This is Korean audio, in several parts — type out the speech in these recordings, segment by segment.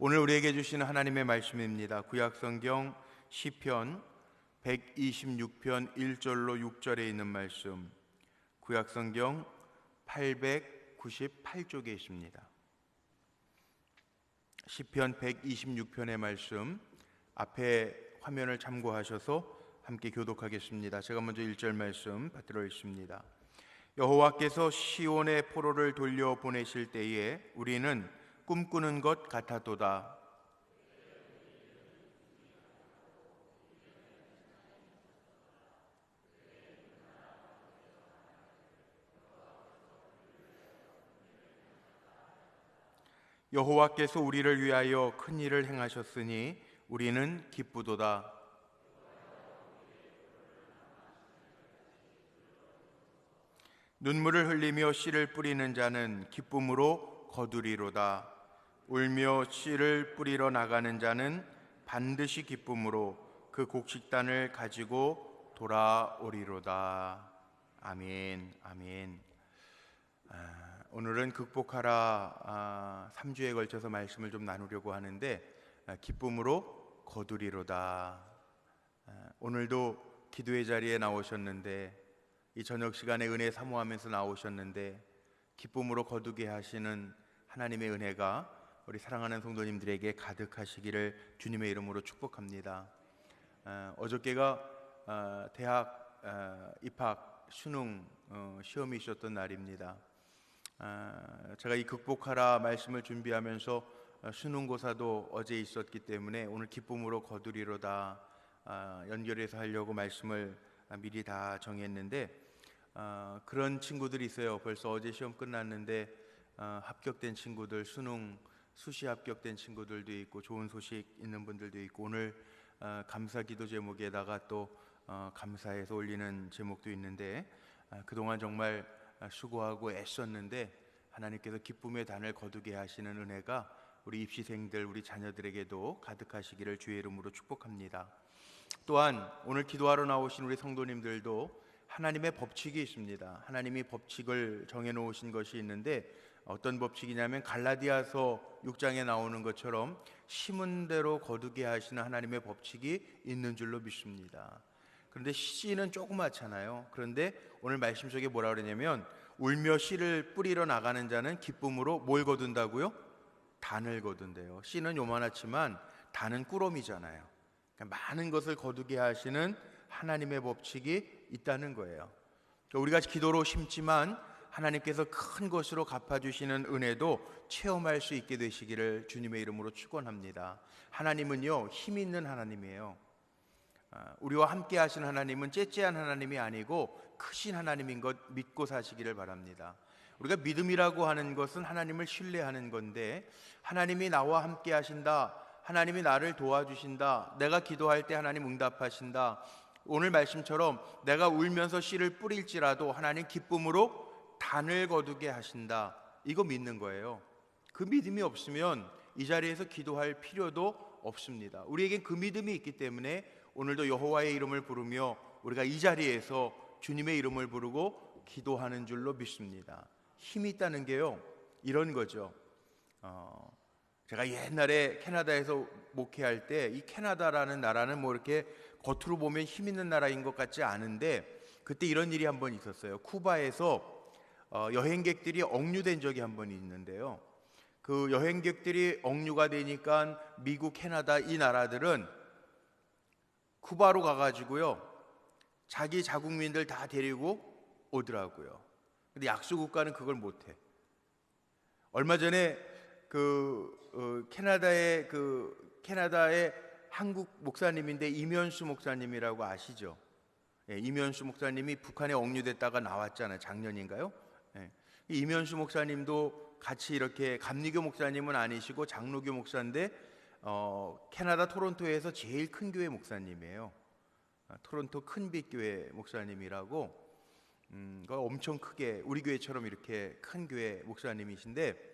오늘 우리에게 주시는 하나님의 말씀입니다. 구약성경 시편 126편 1절로 6절에 있는 말씀, 구약성경 898쪽에 있습니다. 시편 126편의 말씀 앞에 화면을 참고하셔서 함께 교독하겠습니다. 제가 먼저 1절 말씀 받들어 있습니다. 여호와께서 시온의 포로를 돌려보내실 때에 우리는 꿈꾸는 것 같았도다. 여호와께서 우리를 위하여 큰 일을 행하셨으니 우리는 기쁘도다. 눈물을 흘리며 씨를 뿌리는 자는 기쁨으로 거두리로다. 울며 씨를 뿌리러 나가는 자는 반드시 기쁨으로 그 곡식단을 가지고 돌아오리로다. 아멘. 아멘. 오늘은 극복하라 3주에 걸쳐서 말씀을 좀 나누려고 하는데, 기쁨으로 거두리로다. 오늘도 기도의 자리에 나오셨는데, 이 저녁 시간에 은혜 사모하면서 나오셨는데, 기쁨으로 거두게 하시는 하나님의 은혜가 우리 사랑하는 성도님들에게 가득하시기를 주님의 이름으로 축복합니다. 어저께가 대학 입학 수능 시험이 있었던 날입니다. 제가 이 극복하라 말씀을 준비하면서 수능고사도 어제 있었기 때문에 오늘 기쁨으로 거두리로다 연결해서 하려고 말씀을 미리 다 정했는데, 그런 친구들이 있어요. 벌써 어제 시험 끝났는데 합격된 친구들, 수능 수시 합격된 친구들도 있고 좋은 소식 있는 분들도 있고, 오늘 감사기도 제목에다가 또 감사해서 올리는 제목도 있는데, 그동안 정말 수고하고 애썼는데 하나님께서 기쁨의 단을 거두게 하시는 은혜가 우리 입시생들, 우리 자녀들에게도 가득하시기를 주의 이름으로 축복합니다. 또한 오늘 기도하러 나오신 우리 성도님들도 하나님의 법칙이 있습니다. 하나님이 법칙을 정해놓으신 것이 있는데, 어떤 법칙이냐면 갈라디아서 6장에 나오는 것처럼 심은 대로 거두게 하시는 하나님의 법칙이 있는 줄로 믿습니다. 그런데 씨는 조그맣잖아요. 그런데 오늘 말씀 속에 뭐라 그러냐면, 울며 씨를 뿌리러 나가는 자는 기쁨으로 뭘 거둔다고요? 단을 거둔대요. 씨는 요만하지만 단은 꾸러미잖아요. 그러니까 많은 것을 거두게 하시는 하나님의 법칙이 있다는 거예요. 우리가 기도로 심지만 하나님께서 큰 것으로 갚아주시는 은혜도 체험할 수 있게 되시기를 주님의 이름으로 축원합니다. 하나님은요, 힘 있는 하나님이에요. 우리와 함께 하신 하나님은 째째한 하나님이 아니고 크신 하나님인 것 믿고 사시기를 바랍니다. 우리가 믿음이라고 하는 것은 하나님을 신뢰하는 건데, 하나님이 나와 함께 하신다, 하나님이 나를 도와주신다, 내가 기도할 때 하나님 응답하신다, 오늘 말씀처럼 내가 울면서 씨를 뿌릴지라도 하나님 기쁨으로 단을 거두게 하신다, 이거 믿는 거예요. 그 믿음이 없으면 이 자리에서 기도할 필요도 없습니다. 우리에겐 그 믿음이 있기 때문에 오늘도 여호와의 이름을 부르며 우리가 이 자리에서 주님의 이름을 부르고 기도하는 줄로 믿습니다. 힘이 있다는 게요, 이런 거죠. 제가 옛날에 캐나다에서 목회할 때, 이 캐나다라는 나라는 뭐 이렇게 겉으로 보면 힘 있는 나라인 것 같지 않은데, 그때 이런 일이 한번 있었어요. 쿠바에서 여행객들이 억류된 적이 한번 있는데요, 그 여행객들이 억류가 되니까 미국, 캐나다 이 나라들은 쿠바로 가가지고요, 자기 자국민들 다 데리고 오더라고요. 근데 약소국가는 그걸 못해. 얼마 전에 캐나다의 한국 목사님인데 이면수 목사님이라고 아시죠? 예, 이면수 목사님이 북한에 억류됐다가 나왔잖아요. 작년인가요? 예, 이면수 목사님도 같이 이렇게, 감리교 목사님은 아니시고 장로교 목사인데 캐나다 토론토에서 제일 큰 교회 목사님이에요. 토론토 큰빛 교회 목사님이라고, 엄청 크게 우리 교회처럼 이렇게 큰 교회 목사님이신데,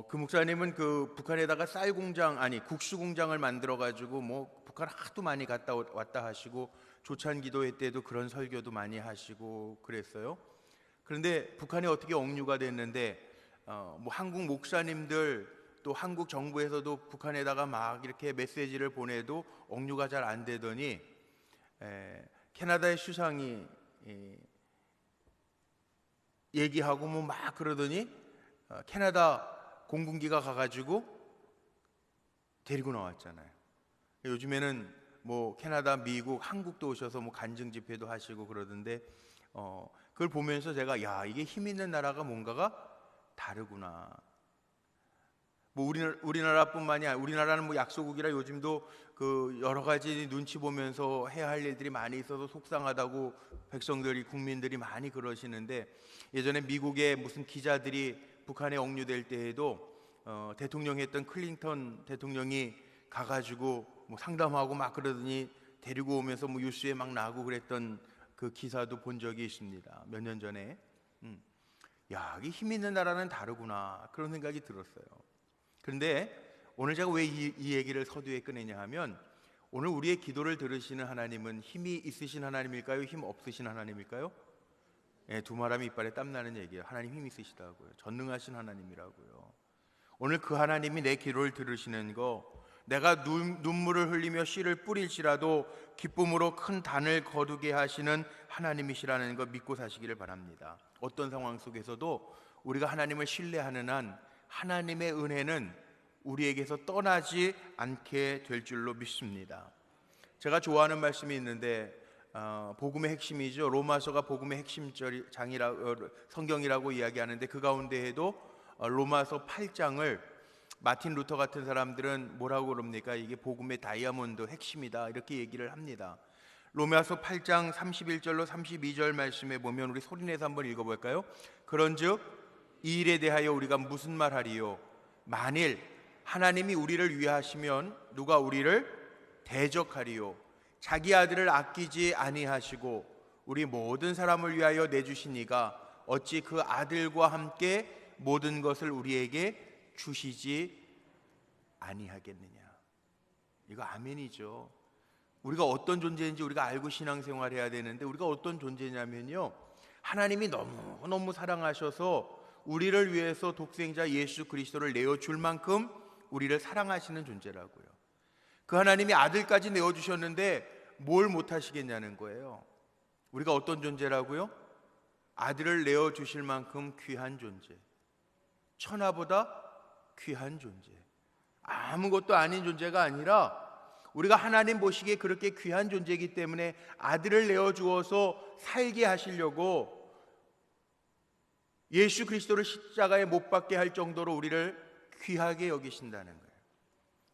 그 목사님은 그 북한에다가 쌀 공장, 아니 국수 공장을 만들어 가지고 뭐 북한 하도 많이 갔다 왔다 하시고, 조찬 기도회 때도 그런 설교도 많이 하시고 그랬어요. 그런데 북한에 어떻게 억류가 됐는데 뭐 한국 목사님들 또 한국 정부에서도 북한에다가 막 이렇게 메시지를 보내도 억류가 잘 안 되더니 캐나다의 수상이 얘기하고 뭐 막 그러더니 캐나다 공군기가 가가지고 데리고 나왔잖아요. 요즘에는 뭐 캐나다, 미국, 한국도 오셔서 뭐 간증 집회도 하시고 그러던데 그걸 보면서 제가 야, 이게 힘 있는 나라가 뭔가가 다르구나. 뭐 우리나라뿐만이 아니라 우리나라는 뭐 약소국이라 요즘도 그 여러 가지 눈치 보면서 해야 할 일들이 많이 있어서 속상하다고 백성들이 국민들이 많이 그러시는데, 예전에 미국의 무슨 기자들이 북한에 억류될 때에도 대통령 했던 클린턴 대통령이 가가지고 뭐 상담하고 막 그러더니 데리고 오면서 뭐 뉴스에 막 나고 그랬던 그 기사도 본 적이 있습니다. 몇 년 전에. 야, 이 힘 있는 나라는 다르구나 그런 생각이 들었어요. 그런데 오늘 제가 왜 이 얘기를 서두에 꺼내냐 하면, 오늘 우리의 기도를 들으시는 하나님은 힘이 있으신 하나님일까요? 힘 없으신 하나님일까요? 두말하면 이빨에 땀나는 얘기예요. 하나님 힘 있으시다고요. 전능하신 하나님이라고요. 오늘 그 하나님이 내 기도를 들으시는 거, 내가 눈물을 흘리며 씨를 뿌릴지라도 기쁨으로 큰 단을 거두게 하시는 하나님이시라는 거 믿고 사시기를 바랍니다. 어떤 상황 속에서도 우리가 하나님을 신뢰하는 한 하나님의 은혜는 우리에게서 떠나지 않게 될 줄로 믿습니다. 제가 좋아하는 말씀이 있는데 복음의 핵심이죠. 로마서가 복음의 핵심 성경이라고 이야기하는데, 그 가운데에도 로마서 8장을 마틴 루터 같은 사람들은 뭐라고 그럽니까? 이게 복음의 다이아몬드 핵심이다 이렇게 얘기를 합니다. 로마서 8장 31절로 32절 말씀에 보면, 우리 소리내서 한번 읽어볼까요? 그런즉 이 일에 대하여 우리가 무슨 말하리요? 만일 하나님이 우리를 위하시면 누가 우리를 대적하리요? 자기 아들을 아끼지 아니하시고 우리 모든 사람을 위하여 내주신 이가 어찌 그 아들과 함께 모든 것을 우리에게 주시지 아니하겠느냐. 이거 아멘이죠. 우리가 어떤 존재인지 우리가 알고 신앙생활해야 되는데, 우리가 어떤 존재냐면요, 하나님이 너무너무 사랑하셔서 우리를 위해서 독생자 예수 그리스도를 내어줄 만큼 우리를 사랑하시는 존재라고요. 그 하나님이 아들까지 내어주셨는데 뭘 못하시겠냐는 거예요. 우리가 어떤 존재라고요? 아들을 내어주실 만큼 귀한 존재, 천하보다 귀한 존재, 아무것도 아닌 존재가 아니라 우리가 하나님 보시기에 그렇게 귀한 존재이기 때문에 아들을 내어주어서 살게 하시려고 예수 그리스도를 십자가에 못 박게 할 정도로 우리를 귀하게 여기신다는 거예요.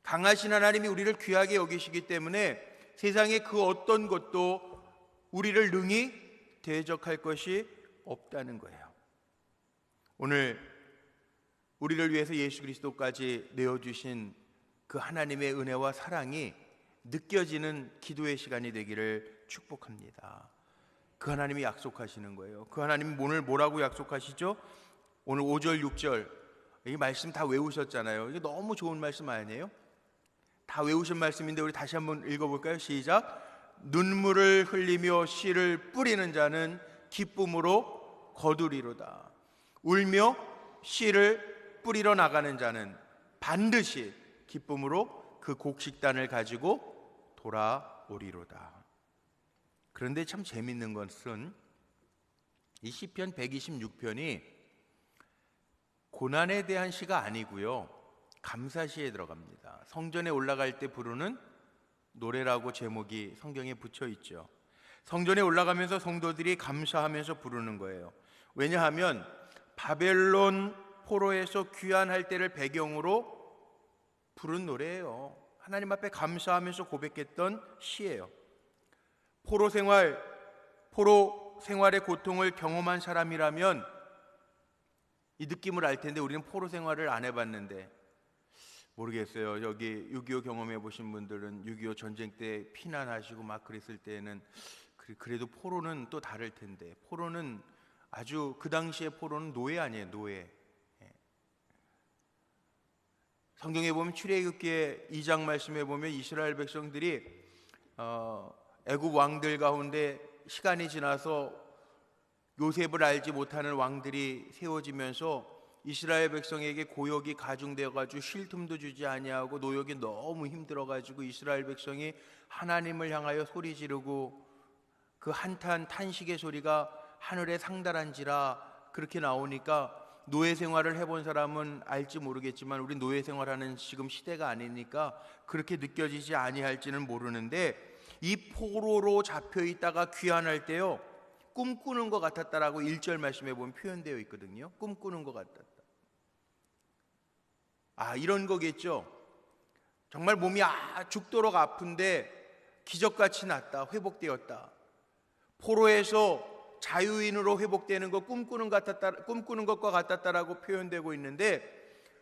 강하신 하나님이 우리를 귀하게 여기시기 때문에 세상의 그 어떤 것도 우리를 능히 대적할 것이 없다는 거예요. 오늘 우리를 위해서 예수 그리스도까지 내어주신 그 하나님의 은혜와 사랑이 느껴지는 기도의 시간이 되기를 축복합니다. 그 하나님이 약속하시는 거예요. 그 하나님이 오늘 뭐라고 약속하시죠? 오늘 5절 6절 이 말씀 다 외우셨잖아요. 이게 너무 좋은 말씀 아니에요? 다 외우신 말씀인데 우리 다시 한번 읽어볼까요? 시작. 눈물을 흘리며 씨를 뿌리는 자는 기쁨으로 거두리로다. 울며 씨를 뿌리러 나가는 자는 반드시 기쁨으로 그 곡식단을 가지고 돌아오리로다. 그런데 참 재밌는 것은 이 시편 126편이 고난에 대한 시가 아니고요, 감사시에 들어갑니다. 성전에 올라갈 때 부르는 노래라고 제목이 성경에 붙여 있죠. 성전에 올라가면서 성도들이 감사하면서 부르는 거예요. 왜냐하면 바벨론 포로에서 귀환할 때를 배경으로 부른 노래예요. 하나님 앞에 감사하면서 고백했던 시예요. 포로 생활의 고통을 경험한 사람이라면 이 느낌을 알 텐데, 우리는 포로 생활을 안 해봤는데 모르겠어요. 여기 6.25 경험해 보신 분들은 6.25 전쟁 때 피난하시고 막 그랬을 때는 그래도 포로는 또 다를 텐데, 포로는 아주 그 당시에 포로는 노예 아니에요, 노예. 성경에 보면 출애굽기의 2장 말씀에 보면 이스라엘 백성들이 애굽 왕들 가운데 시간이 지나서 요셉을 알지 못하는 왕들이 세워지면서 이스라엘 백성에게 고역이 가중되어 가지고 쉴 틈도 주지 아니하고 노역이 너무 힘들어 가지고 이스라엘 백성이 하나님을 향하여 소리 지르고 그 한탄 탄식의 소리가 하늘에 상달한지라 그렇게 나오니까, 노예 생활을 해본 사람은 알지 모르겠지만 우리 노예 생활하는 지금 시대가 아니니까 그렇게 느껴지지 아니할지는 모르는데, 이 포로로 잡혀 있다가 귀환할 때요 꿈꾸는 것 같았다라고 1절 말씀에 보면 표현되어 있거든요. 꿈꾸는 것 같았다. 이런 거겠죠. 정말 몸이 죽도록 아픈데 기적같이 낫다, 회복되었다. 포로에서 자유인으로 회복되는 것, 꿈꾸는 것과 같았다라고 표현되고 있는데,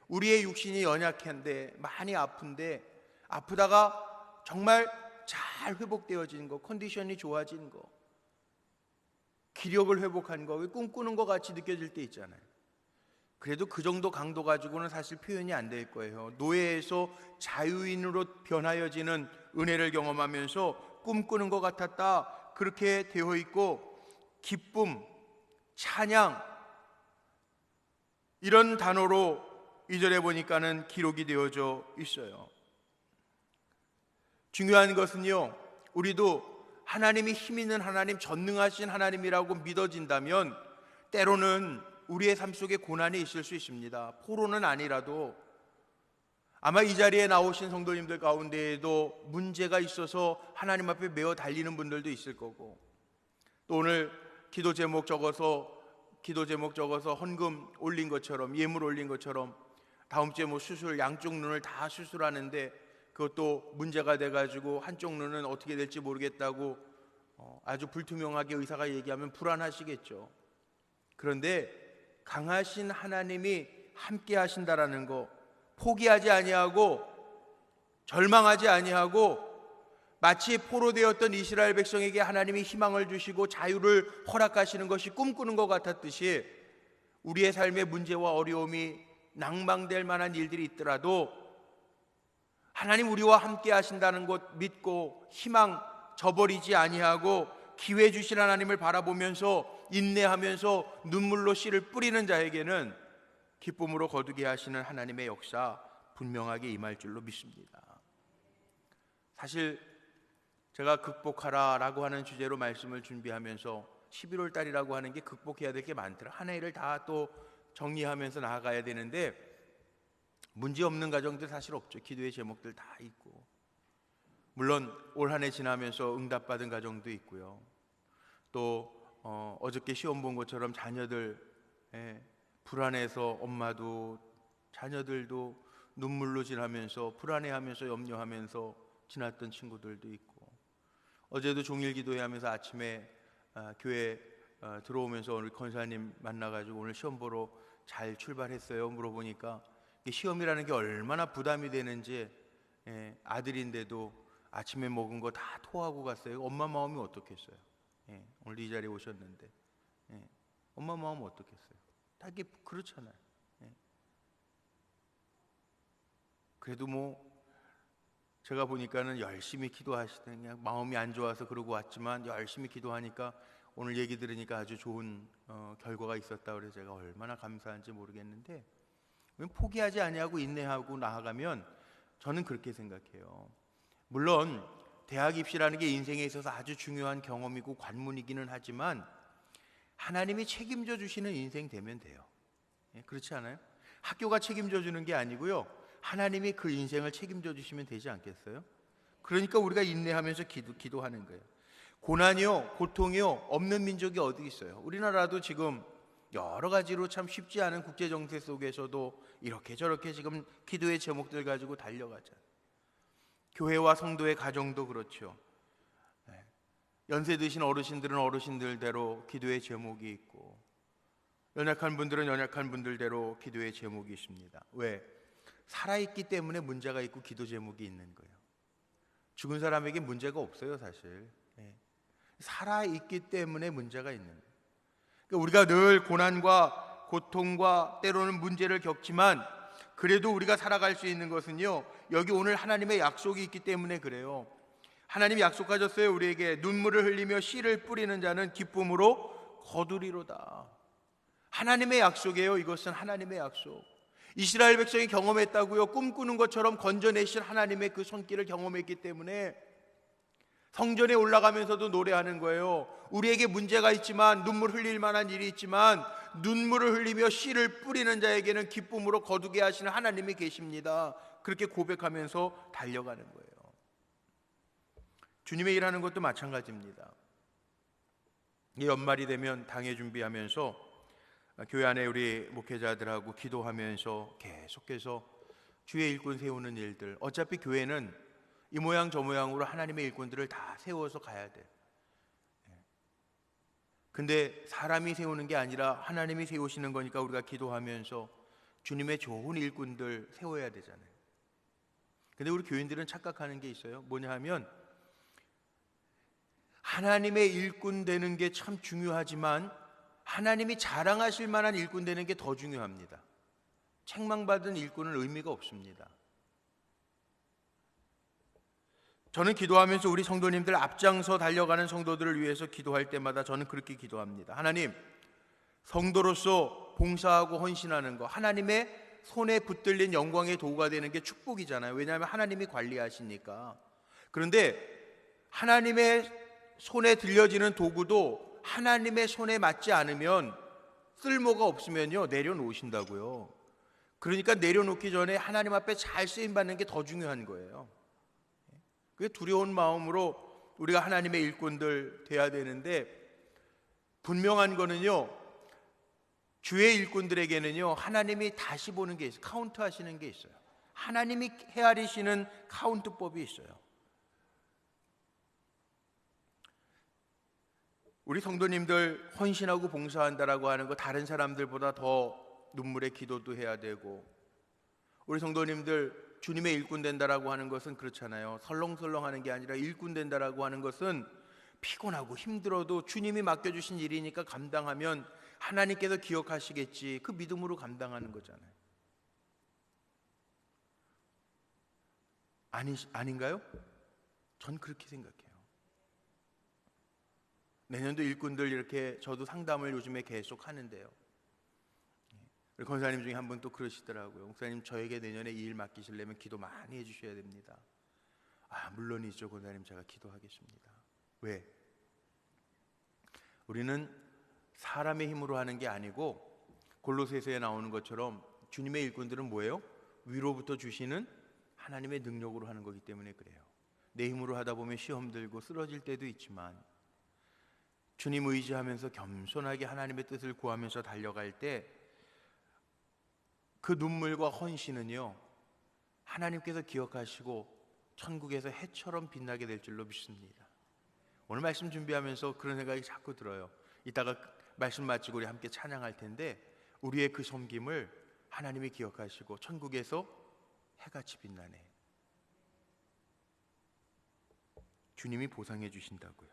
우리의 육신이 연약한데 많이 아픈데, 아프다가 정말 잘 회복되어진 거, 컨디션이 좋아진 거, 기력을 회복한 거, 꿈꾸는 것 같이 느껴질 때 있잖아요. 그래도 그 정도 강도 가지고는 사실 표현이 안 될 거예요. 노예에서 자유인으로 변하여지는 은혜를 경험하면서 꿈꾸는 것 같았다, 그렇게 되어 있고, 기쁨, 찬양, 이런 단어로 2절에 보니까는 기록이 되어져 있어요. 중요한 것은요, 우리도 하나님이 힘 있는 하나님, 전능하신 하나님이라고 믿어진다면 때로는 우리의 삶 속에 고난이 있을 수 있습니다. 포로는 아니라도 아마 이 자리에 나오신 성도님들 가운데에도 문제가 있어서 하나님 앞에 메어 달리는 분들도 있을 거고, 또 오늘 기도 제목 적어서 헌금 올린 것처럼, 예물 올린 것처럼 다음 주에 수술, 양쪽 눈을 다 수술하는데 그것도 문제가 돼가지고 한쪽 눈은 어떻게 될지 모르겠다고 아주 불투명하게 의사가 얘기하면 불안하시겠죠. 그런데 강하신 하나님이 함께 하신다라는 거, 포기하지 아니하고 절망하지 아니하고, 마치 포로되었던 이스라엘 백성에게 하나님이 희망을 주시고 자유를 허락하시는 것이 꿈꾸는 것 같았듯이, 우리의 삶의 문제와 어려움이 낭망될 만한 일들이 있더라도 하나님 우리와 함께 하신다는 것 믿고 희망 저버리지 아니하고 기회 주신 하나님을 바라보면서 인내하면서 눈물로 씨를 뿌리는 자에게는 기쁨으로 거두게 하시는 하나님의 역사 분명하게 임할 줄로 믿습니다. 사실 제가 극복하라라고 하는 주제로 말씀을 준비하면서 11월 달이라고 하는 게 극복해야 될 게 많더라. 한 해를 다 또 정리하면서 나아가야 되는데 문제 없는 가정들 사실 없죠. 기도의 제목들 다 있고, 물론 올 한 해 지나면서 응답받은 가정도 있고요. 또 어저께 시험 본 것처럼 자녀들 불안해서 엄마도 자녀들도 눈물로 지나면서 불안해하면서 염려하면서 지났던 친구들도 있고, 어제도 종일 기도회 하면서 아침에 교회 들어오면서 오늘 권사님 만나가지고 오늘 시험 보러 잘 출발했어요 물어보니까, 시험이라는 게 얼마나 부담이 되는지, 아들인데도 아침에 먹은 거 다 토하고 갔어요. 엄마 마음이 어떻겠어요? 오늘 이 자리에 오셨는데 엄마 마음은 어떻겠어요? 다 이게 그렇잖아요. 그래도 제가 보니까는 열심히 기도하시던, 그냥 마음이 안 좋아서 그러고 왔지만 열심히 기도하니까 오늘 얘기 들으니까 아주 좋은 결과가 있었다 그래서 제가 얼마나 감사한지 모르겠는데, 포기하지 아니하고 인내하고 나아가면 저는 그렇게 생각해요. 물론 대학 입시라는 게 인생에 있어서 아주 중요한 경험이고 관문이기는 하지만 하나님이 책임져 주시는 인생 되면 돼요. 그렇지 않아요? 학교가 책임져 주는 게 아니고요, 하나님이 그 인생을 책임져 주시면 되지 않겠어요? 그러니까 우리가 인내하면서 기도하는 거예요. 고난이요, 고통이요 없는 민족이 어디 있어요? 우리나라도 지금 여러 가지로 참 쉽지 않은 국제 정세 속에서도 이렇게 저렇게 지금 기도의 제목들 가지고 달려가잖아요. 교회와 성도의 가정도 그렇죠. 연세 드신 어르신들은 어르신들대로 기도의 제목이 있고, 연약한 분들은 연약한 분들대로 기도의 제목이 있습니다. 왜? 살아있기 때문에 문제가 있고 기도 제목이 있는 거예요. 죽은 사람에게 문제가 없어요 사실. 살아있기 때문에 문제가 있는 거예요. 그러니까 우리가 늘 고난과 고통과 때로는 문제를 겪지만 그래도 우리가 살아갈 수 있는 것은요, 여기 오늘 하나님의 약속이 있기 때문에 그래요. 하나님이 약속하셨어요. 우리에게 눈물을 흘리며 씨를 뿌리는 자는 기쁨으로 거두리로다. 하나님의 약속이에요. 이것은 하나님의 약속. 이스라엘 백성이 경험했다고요. 꿈꾸는 것처럼 건져내실 하나님의 그 손길을 경험했기 때문에 성전에 올라가면서도 노래하는 거예요. 우리에게 문제가 있지만, 눈물 흘릴 만한 일이 있지만, 눈물을 흘리며 씨를 뿌리는 자에게는 기쁨으로 거두게 하시는 하나님이 계십니다. 그렇게 고백하면서 달려가는 거예요. 주님의 일하는 것도 마찬가지입니다. 이 연말이 되면 당회 준비하면서 교회 안에 우리 목회자들하고 기도하면서 계속해서 주의 일꾼 세우는 일들, 어차피 교회는 이 모양 저 모양으로 하나님의 일꾼들을 다 세워서 가야 돼. 근데 사람이 세우는 게 아니라 하나님이 세우시는 거니까 우리가 기도하면서 주님의 좋은 일꾼들 세워야 되잖아요. 근데 우리 교인들은 착각하는 게 있어요. 뭐냐 하면 하나님의 일꾼 되는 게 참 중요하지만 하나님이 자랑하실 만한 일꾼 되는 게 더 중요합니다. 책망받은 일꾼은 의미가 없습니다. 저는 기도하면서 우리 성도님들 앞장서 달려가는 성도들을 위해서 기도할 때마다 저는 그렇게 기도합니다. 하나님, 성도로서 봉사하고 헌신하는 거, 하나님의 손에 붙들린 영광의 도구가 되는 게 축복이잖아요. 왜냐하면 하나님이 관리하시니까. 그런데 하나님의 손에 들려지는 도구도 하나님의 손에 맞지 않으면, 쓸모가 없으면요 내려놓으신다고요. 그러니까 내려놓기 전에 하나님 앞에 잘 쓰임받는 게 더 중요한 거예요. 그게 두려운 마음으로 우리가 하나님의 일꾼들 돼야 되는데, 분명한 거는요, 주의 일꾼들에게는요 하나님이 다시 보는 게 있어요. 카운트 하시는 게 있어요. 하나님이 헤아리시는 카운트법이 있어요. 우리 성도님들 헌신하고 봉사한다라고 하는 거 다른 사람들보다 더 눈물의 기도도 해야 되고, 우리 성도님들 주님의 일꾼 된다라고 하는 것은 그렇잖아요. 설렁설렁 하는 게 아니라 일꾼 된다라고 하는 것은 피곤하고 힘들어도 주님이 맡겨주신 일이니까 감당하면 하나님께서 기억하시겠지, 그 믿음으로 감당하는 거잖아요. 아닌가요? 전 그렇게 생각해요. 내년도 일꾼들 이렇게 저도 상담을 요즘에 계속 하는데요, 우리 권사님 중에 한 분 또 그러시더라고요. 목사님, 저에게 내년에 이 일 맡기시려면 기도 많이 해주셔야 됩니다. 물론이죠 권사님, 제가 기도하겠습니다. 왜? 우리는 사람의 힘으로 하는 게 아니고 골로새서에 나오는 것처럼 주님의 일꾼들은 뭐예요? 위로부터 주시는 하나님의 능력으로 하는 거기 때문에 그래요. 내 힘으로 하다 보면 시험 들고 쓰러질 때도 있지만 주님 의지하면서 겸손하게 하나님의 뜻을 구하면서 달려갈 때 그 눈물과 헌신은요 하나님께서 기억하시고 천국에서 해처럼 빛나게 될 줄로 믿습니다. 오늘 말씀 준비하면서 그런 생각이 자꾸 들어요. 이따가 말씀 마치고 우리 함께 찬양할 텐데, 우리의 그 섬김을 하나님이 기억하시고 천국에서 해같이 빛나네, 주님이 보상해 주신다고요.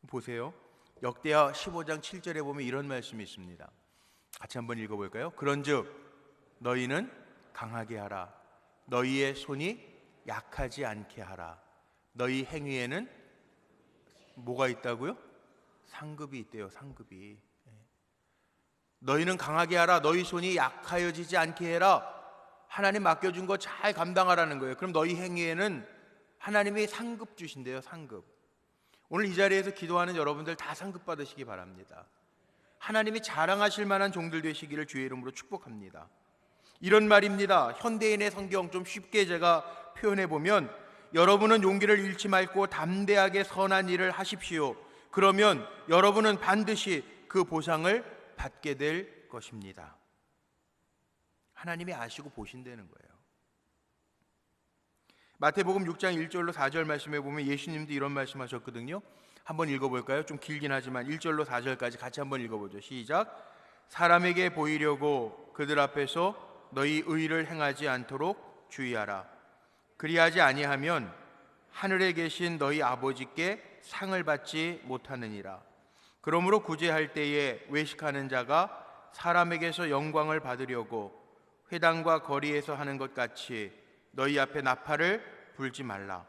보세요, 역대하 15장 7절에 보면 이런 말씀이 있습니다. 같이 한번 읽어볼까요? 그런즉 너희는 강하게 하라, 너희의 손이 약하지 않게 하라. 너희 행위에는 뭐가 있다고요? 상급이 있대요. 상급이. 너희는 강하게 하라, 너희 손이 약하여지지 않게 해라. 하나님 맡겨준 거 잘 감당하라는 거예요. 그럼 너희 행위에는 하나님이 상급 주신대요. 상급. 오늘 이 자리에서 기도하는 여러분들 다 상급 받으시기 바랍니다. 하나님이 자랑하실 만한 종들 되시기를 주의 이름으로 축복합니다. 이런 말입니다. 현대인의 성경 좀 쉽게 제가 표현해 보면, 여러분은 용기를 잃지 말고 담대하게 선한 일을 하십시오. 그러면 여러분은 반드시 그 보상을 받게 될 것입니다. 하나님이 아시고 보신다는 거예요. 마태복음 6장 1절로 4절 말씀에 보면 예수님도 이런 말씀하셨거든요. 한번 읽어볼까요? 좀 길긴 하지만 1절로 4절까지 같이 한번 읽어보죠. 시작. 사람에게 보이려고 그들 앞에서 너희 의를 행하지 않도록 주의하라. 그리하지 아니하면 하늘에 계신 너희 아버지께 상을 받지 못하느니라. 그러므로 구제할 때에 외식하는 자가 사람에게서 영광을 받으려고 회당과 거리에서 하는 것 같이 너희 앞에 나팔을 불지 말라.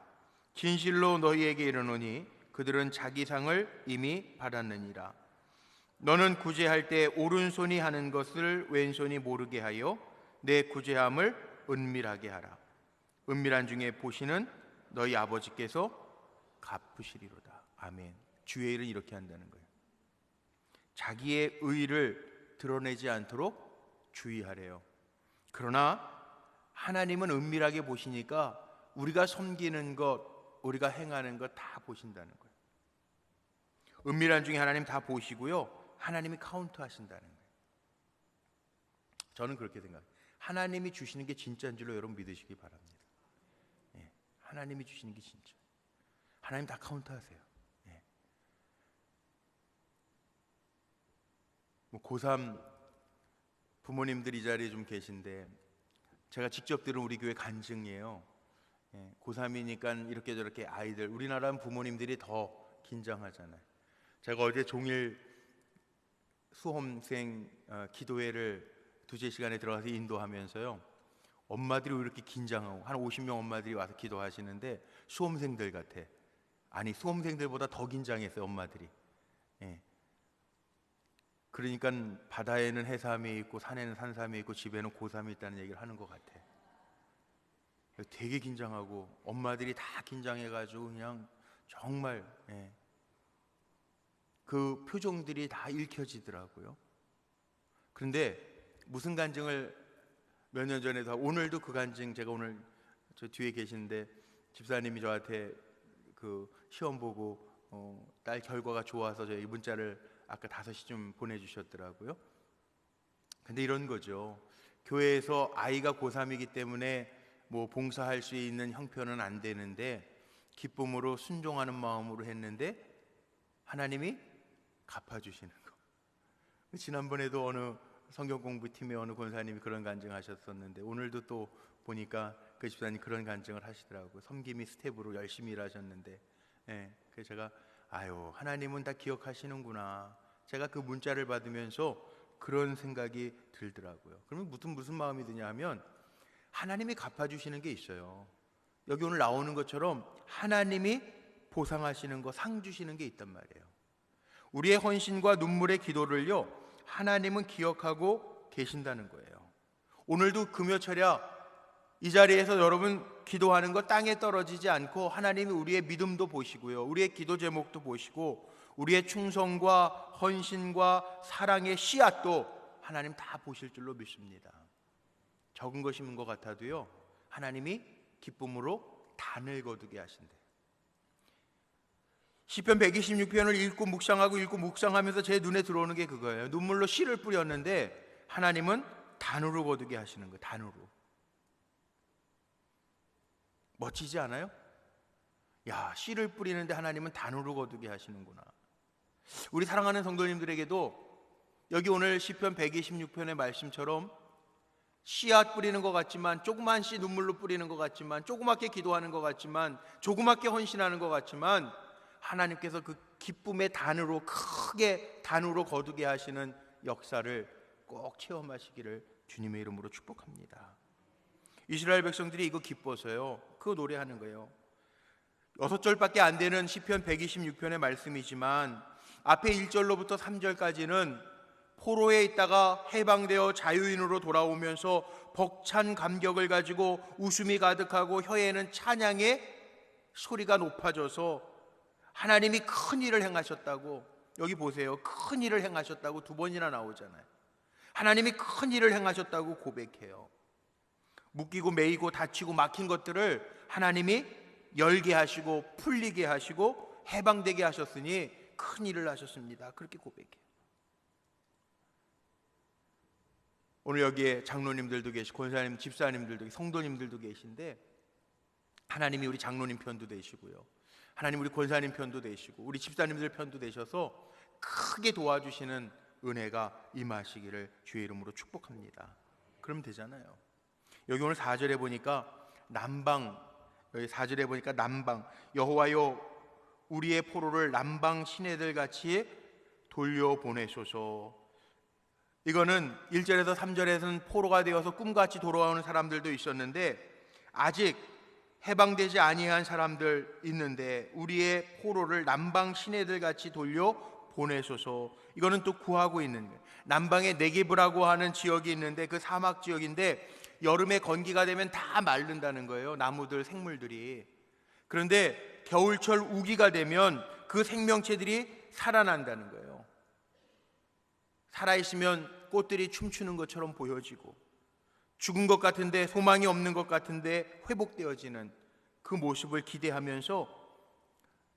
진실로 너희에게 이르노니 그들은 자기 상을 이미 받았느니라. 너는 구제할 때 오른손이 하는 것을 왼손이 모르게 하여 내 구제함을 은밀하게 하라. 은밀한 중에 보시는 너희 아버지께서 갚으시리로다. 아멘. 주의 일은 이렇게 한다는 거예요. 자기의 의를 드러내지 않도록 주의하래요. 그러나 하나님은 은밀하게 보시니까 우리가 섬기는 것, 우리가 행하는 것 다 보신다는 거예요. 은밀한 중에 하나님 다 보시고요, 하나님이 카운트 하신다는 거예요. 저는 그렇게 생각해요. 하나님이 주시는 게 진짜인 줄로 여러분 믿으시기 바랍니다. 예, 하나님이 주시는 게 진짜. 하나님 다 카운트 하세요. 예. 고3 부모님들 이 자리에 좀 계신데 제가 직접 들은 우리 교회 간증이에요. 예, 고3이니까 이렇게 저렇게 아이들, 우리나라는 부모님들이 더 긴장하잖아요. 제가 어제 종일 수험생 기도회를 2-3 시간에 들어가서 인도하면서요, 엄마들이 왜 이렇게 긴장하고, 한 50명 엄마들이 와서 기도하시는데 수험생들 같아. 아니, 수험생들보다 더 긴장했어요, 엄마들이. 예. 그러니까 바다에는 해삼이 있고 산에는 산삼이 있고 집에는 고삼이 있다는 얘기를 하는 것 같아. 되게 긴장하고 엄마들이 다 긴장해가지고 그냥 정말, 예, 그 표정들이 다 읽혀지더라고요. 그런데 무슨 간증을 몇 년 전에도, 오늘도 그 간증, 제가 오늘 저 뒤에 계시는데 집사님이 저한테 그 시험 보고 딸 결과가 좋아서 저희 문자를 아까 5시쯤 보내주셨더라고요. 근데 이런 거죠. 교회에서 아이가 고3이기 때문에 뭐 봉사할 수 있는 형편은 안 되는데 기쁨으로 순종하는 마음으로 했는데 하나님이 갚아주시는 거. 지난번에도 어느 성경 공부팀의 어느 권사님이 그런 간증하셨었는데 오늘도 또 보니까 그 집사님 그런 간증을 하시더라고요. 섬김이 스텝으로 열심히 일하셨는데, 예, 그래서 제가 아유, 하나님은 다 기억하시는구나. 제가 그 문자를 받으면서 그런 생각이 들더라고요. 그러면 무슨 마음이 드냐 하면 하나님이 갚아주시는 게 있어요. 여기 오늘 나오는 것처럼 하나님이 보상하시는 거, 상 주시는 게 있단 말이에요. 우리의 헌신과 눈물의 기도를요, 하나님은 기억하고 계신다는 거예요. 오늘도 금요철야 이 자리에서 여러분 기도하는 거 땅에 떨어지지 않고 하나님이 우리의 믿음도 보시고요, 우리의 기도 제목도 보시고 우리의 충성과 헌신과 사랑의 씨앗도 하나님 다 보실 줄로 믿습니다. 적은 것인 것 같아도요, 하나님이 기쁨으로 단을 거두게 하신대요. 시편 126편을 읽고 묵상하면서 제 눈에 들어오는 게 그거예요. 눈물로 씨를 뿌렸는데 하나님은 단으로 거두게 하시는 거예요. 단으로. 멋지지 않아요? 야, 씨를 뿌리는데 하나님은 단으로 거두게 하시는구나. 우리 사랑하는 성도님들에게도 여기 오늘 시편 126편의 말씀처럼 씨앗 뿌리는 것 같지만, 조그만 씨 눈물로 뿌리는 것 같지만, 조그맣게 기도하는 것 같지만, 조그맣게 헌신하는 것 같지만 하나님께서 그 기쁨의 단으로, 크게 단으로 거두게 하시는 역사를 꼭 체험하시기를 주님의 이름으로 축복합니다. 이스라엘 백성들이 이거 기뻐서요, 그거 노래하는 거예요. 6절밖에 안 되는 시편 126편의 말씀이지만 앞에 1절로부터 3절까지는 포로에 있다가 해방되어 자유인으로 돌아오면서 벅찬 감격을 가지고 웃음이 가득하고 혀에는 찬양의 소리가 높아져서 하나님이 큰 일을 행하셨다고, 여기 보세요, 큰 일을 행하셨다고 2번이나 나오잖아요. 하나님이 큰 일을 행하셨다고 고백해요. 묶이고 매이고 닫히고 막힌 것들을 하나님이 열게 하시고 풀리게 하시고 해방되게 하셨으니 큰 일을 하셨습니다. 그렇게 고백해요. 오늘 여기에 장로님들도 계시고 권사님, 집사님들도, 성도님들도 계신데 하나님이 우리 장로님 편도 되시고요, 하나님 우리 권사님 편도 되시고 우리 집사님들 편도 되셔서 크게 도와주시는 은혜가 임하시기를 주의 이름으로 축복합니다. 그러면 되잖아요. 여기 오늘 4절에 보니까 남방, 여기 4절에 보니까 남방, 여호와여 우리의 포로를 남방 시내들 같이 돌려보내소서. 이거는 1절에서 3절에서는 포로가 되어서 꿈같이 돌아오는 사람들도 있었는데 아직 해방되지 아니한 사람들 있는데 우리의 포로를 남방 시내들 같이 돌려 보내소서. 이거는 또 구하고 있는 거예요. 남방에 네게브라고 하는 지역이 있는데 그 사막 지역인데 여름에 건기가 되면 다 마른다는 거예요. 나무들, 생물들이. 그런데 겨울철 우기가 되면 그 생명체들이 살아난다는 거예요. 살아있으면 꽃들이 춤추는 것처럼 보여지고, 죽은 것 같은데, 소망이 없는 것 같은데 회복되어지는 그 모습을 기대하면서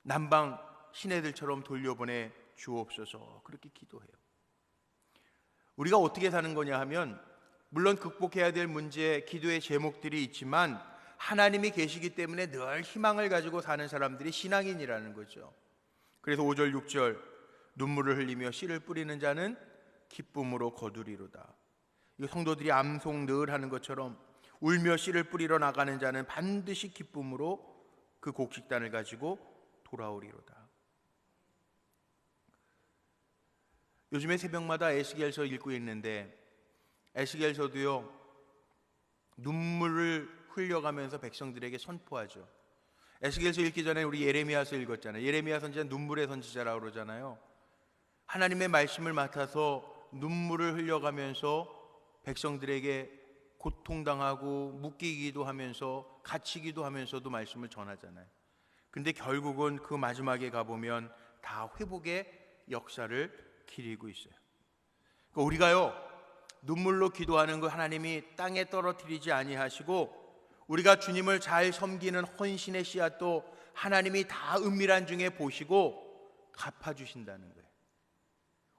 남방 시내들처럼 돌려보내 주옵소서, 그렇게 기도해요. 우리가 어떻게 사는 거냐 하면, 물론 극복해야 될 문제, 기도의 제목들이 있지만 하나님이 계시기 때문에 늘 희망을 가지고 사는 사람들이 신앙인이라는 거죠. 그래서 5절 6절, 눈물을 흘리며 씨를 뿌리는 자는 기쁨으로 거두리로다. 이 성도들이 암송 늘 하는 것처럼 울며 씨를 뿌리러 나가는 자는 반드시 기쁨으로 그 곡식단을 가지고 돌아오리로다. 요즘에 새벽마다 에스겔서 읽고 있는데, 에스겔서도요 눈물을 흘려가면서 백성들에게 선포하죠. 에스겔서 읽기 전에 우리 예레미야서 읽었잖아요. 예레미야 선지자 눈물의 선지자라고 그러잖아요. 하나님의 말씀을 맡아서 눈물을 흘려가면서 백성들에게 고통당하고 묶이기도 하면서 갇히기도 하면서도 말씀을 전하잖아요. 근데 결국은 그 마지막에 가보면 다 회복의 역사를 기리고 있어요. 그러니까 우리가요 눈물로 기도하는 거 하나님이 땅에 떨어뜨리지 아니하시고, 우리가 주님을 잘 섬기는 헌신의 씨앗도 하나님이 다 은밀한 중에 보시고 갚아주신다는 거예요.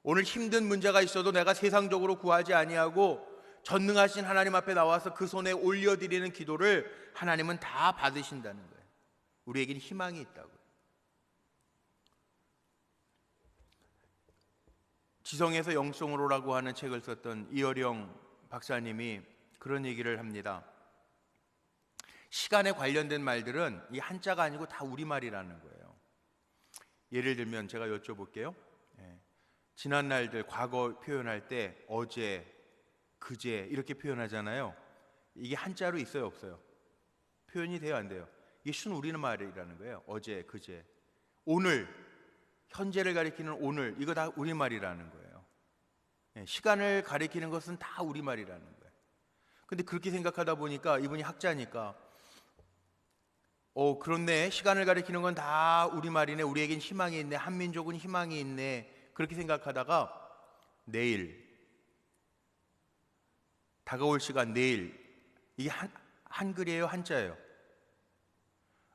오늘 힘든 문제가 있어도 내가 세상적으로 구하지 아니하고 전능하신 하나님 앞에 나와서 그 손에 올려드리는 기도를 하나님은 다 받으신다는 거예요. 우리에겐 희망이 있다고요. 지성에서 영성으로라고 하는 책을 썼던 이어령 박사님이 그런 얘기를 합니다. 시간에 관련된 말들은 이 한자가 아니고 다 우리말이라는 거예요. 예를 들면 제가 여쭤볼게요. 지난 날들, 과거 표현할 때 어제, 그제 이렇게 표현하잖아요. 이게 한자로 있어요, 없어요? 표현이 돼요, 안 돼요? 이게 순우리말이라는 거예요. 어제, 그제. 오늘, 현재를 가리키는 오늘, 이거 다 우리말이라는 거예요. 시간을 가리키는 것은 다 우리말이라는 거예요. 근데 그렇게 생각하다 보니까 이분이 학자니까 그렇네, 시간을 가리키는 건 다 우리말이네, 우리에겐 희망이 있네, 한민족은 희망이 있네, 그렇게 생각하다가 내일, 다가올 시간 내일, 이게 한글이에요, 한자예요?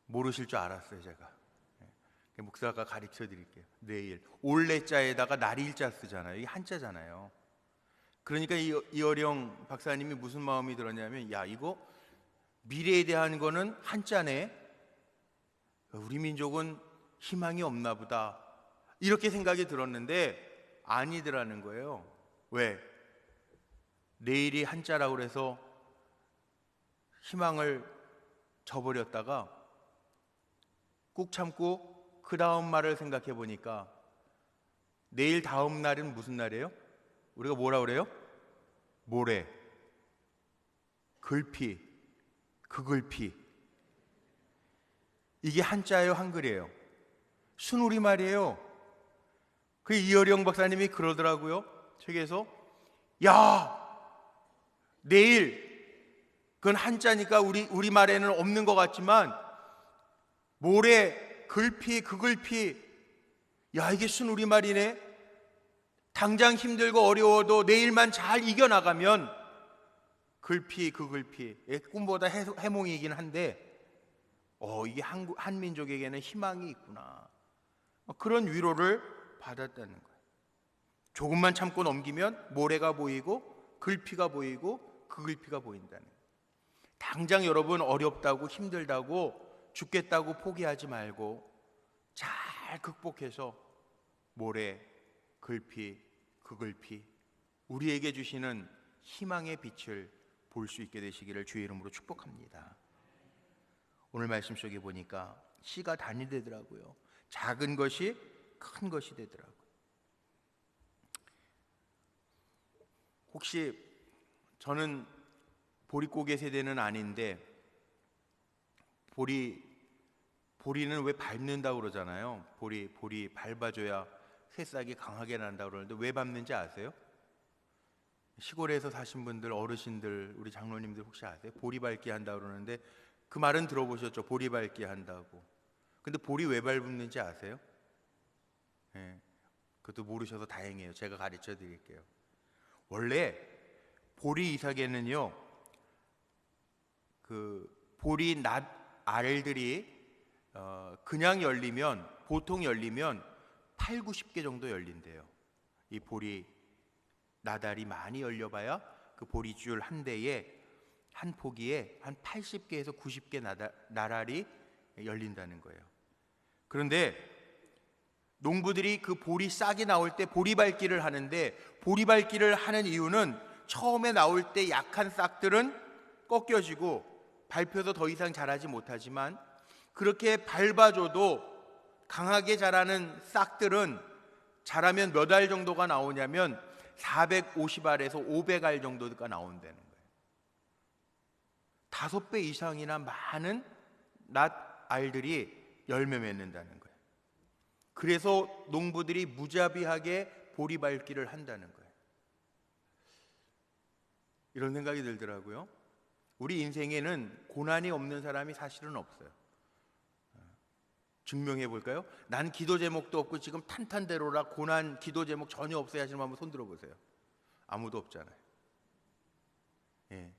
모르실 줄 알았어요, 제가. 목사가 가르쳐 드릴게요. 내일, 올레자에다가 날일자 쓰잖아요. 이게 한자잖아요. 그러니까 이어령 박사님이 무슨 마음이 들었냐면, 야, 이거 미래에 대한 거는 한자네, 우리 민족은 희망이 없나 보다, 이렇게 생각이 들었는데 아니더라는 거예요. 왜? 내일이 한자라고 해서 희망을 저버렸다가 꾹 참고 그 다음 말을 생각해 보니까 내일 다음 날은 무슨 날이에요? 우리가 뭐라 그래요? 모레, 글피, 그글피. 이게 한자예요, 한글이에요? 순우리말이에요. 그 이어령 박사님이 그러더라고요, 책에서. 야, 내일, 그건 한자니까 우리말에는 없는 것 같지만 모레, 글피, 그글피, 야, 이게 순우리말이네. 당장 힘들고 어려워도 내일만 잘 이겨나가면 글피, 그글피, 꿈보다 해몽이긴 한데 이게 한민족에게는 희망이 있구나, 그런 위로를 받았다는 거예요. 조금만 참고 넘기면 모래가 보이고 글피가 보이고 그글피가 보인다는 거예요. 당장 여러분 어렵다고 힘들다고 죽겠다고 포기하지 말고 잘 극복해서 모래, 글피, 그글피, 우리에게 주시는 희망의 빛을 볼 수 있게 되시기를 주의 이름으로 축복합니다. 오늘 말씀 속에 보니까 씨가 단이 되더라고요. 작은 것이 큰 것이 되더라고요. 혹시 저는 보릿고개 세대는 아닌데 보리는 왜 밟는다고 그러잖아요. 보리 밟아줘야 새싹이 강하게 난다고 그러는데 왜 밟는지 아세요? 시골에서 사신 분들, 어르신들, 우리 장로님들 혹시 아세요? 보리 밟기 한다고 그러는데 그 말은 들어보셨죠? 보리 밟기 한다고. 근데 보리 왜 밟는지 아세요? 예, 그것도 모르셔서 다행이에요. 제가 가르쳐 드릴게요. 원래 보리 이삭에는요, 그 보리 낫 알들이 그냥 열리면, 보통 열리면 8, 90개 정도 열린대요. 이 보리 나달이 많이 열려봐야 그 보리줄 한 대에, 한 포기에 한 80개에서 90개 나달이 열린다는 거예요. 그런데 농부들이 그 보리 싹이 나올 때 보리 밟기를 하는데, 보리 밟기를 하는 이유는 처음에 나올 때 약한 싹들은 꺾여지고 밟혀서 더 이상 자라지 못하지만, 그렇게 밟아줘도 강하게 자라는 싹들은 자라면 몇 알 정도가 나오냐면 450알에서 500알 정도가 나온다는 거예요. 5배 이상이나 많은 낫알들이 열매 맺는다는 거예요. 그래서 농부들이 무자비하게 보리 밟기를 한다는 거예요. 이런 생각이 들더라고요. 우리 인생에는 고난이 없는 사람이 사실은 없어요. 증명해 볼까요? 난 기도 제목도 없고 지금 탄탄대로라 고난 기도 제목 전혀 없어요 하시는 분 한번 손 들어보세요. 아무도 없잖아요. 예.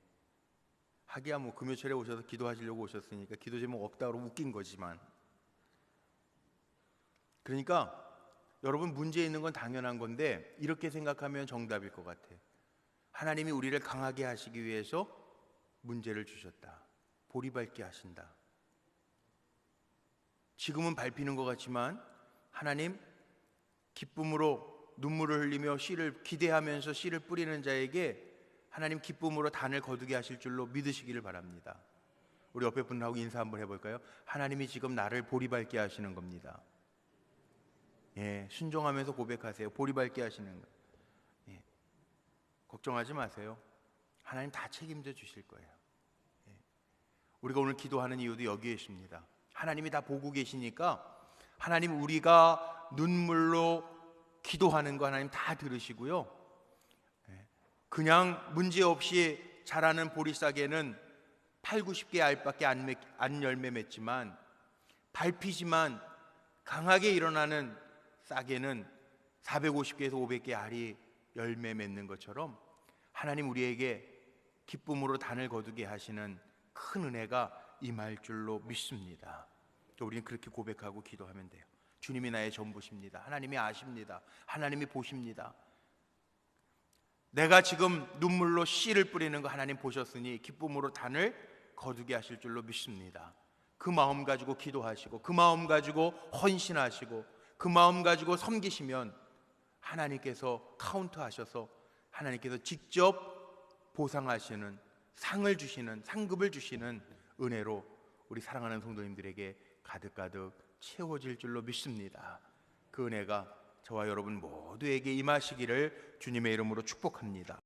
하기야 뭐 금요철에 오셔서 기도하시려고 오셨으니까 기도 제목 없다고 웃긴 거지만, 그러니까 여러분 문제 있는 건 당연한 건데 이렇게 생각하면 정답일 것 같아요. 하나님이 우리를 강하게 하시기 위해서 문제를 주셨다. 보리 밟게 하신다. 지금은 밟히는 것 같지만 하나님 기쁨으로 눈물을 흘리며 씨를 기대하면서 씨를 뿌리는 자에게 하나님 기쁨으로 단을 거두게 하실 줄로 믿으시기를 바랍니다. 우리 옆에 분하고 인사 한번 해볼까요? 하나님이 지금 나를 보리 밟게 하시는 겁니다. 예, 순종하면서 고백하세요. 보리 밟게 하시는 거. 예, 걱정하지 마세요. 하나님 다 책임져 주실 거예요. 예, 우리가 오늘 기도하는 이유도 여기에 있습니다. 하나님이 다 보고 계시니까 하나님 우리가 눈물로 기도하는 거 하나님 다 들으시고요. 그냥 문제없이 자라는 보리싹에는 8, 90개 알밖에 안 열매 맺지만, 밟히지만 강하게 일어나는 싹에는 450개에서 500개 알이 열매 맺는 것처럼 하나님 우리에게 기쁨으로 단을 거두게 하시는 큰 은혜가 임할 줄로 믿습니다. 또 우리는 그렇게 고백하고 기도하면 돼요. 주님이 나의 전부십니다. 하나님이 아십니다. 하나님이 보십니다. 내가 지금 눈물로 씨를 뿌리는 거 하나님 보셨으니 기쁨으로 단을 거두게 하실 줄로 믿습니다. 그 마음 가지고 기도하시고 그 마음 가지고 헌신하시고 그 마음 가지고 섬기시면 하나님께서 카운트하셔서 하나님께서 직접 보상하시는, 상을 주시는, 상급을 주시는 은혜로 우리 사랑하는 성도님들에게 가득가득 채워질 줄로 믿습니다. 그 은혜가 저와 여러분 모두에게 임하시기를 주님의 이름으로 축복합니다.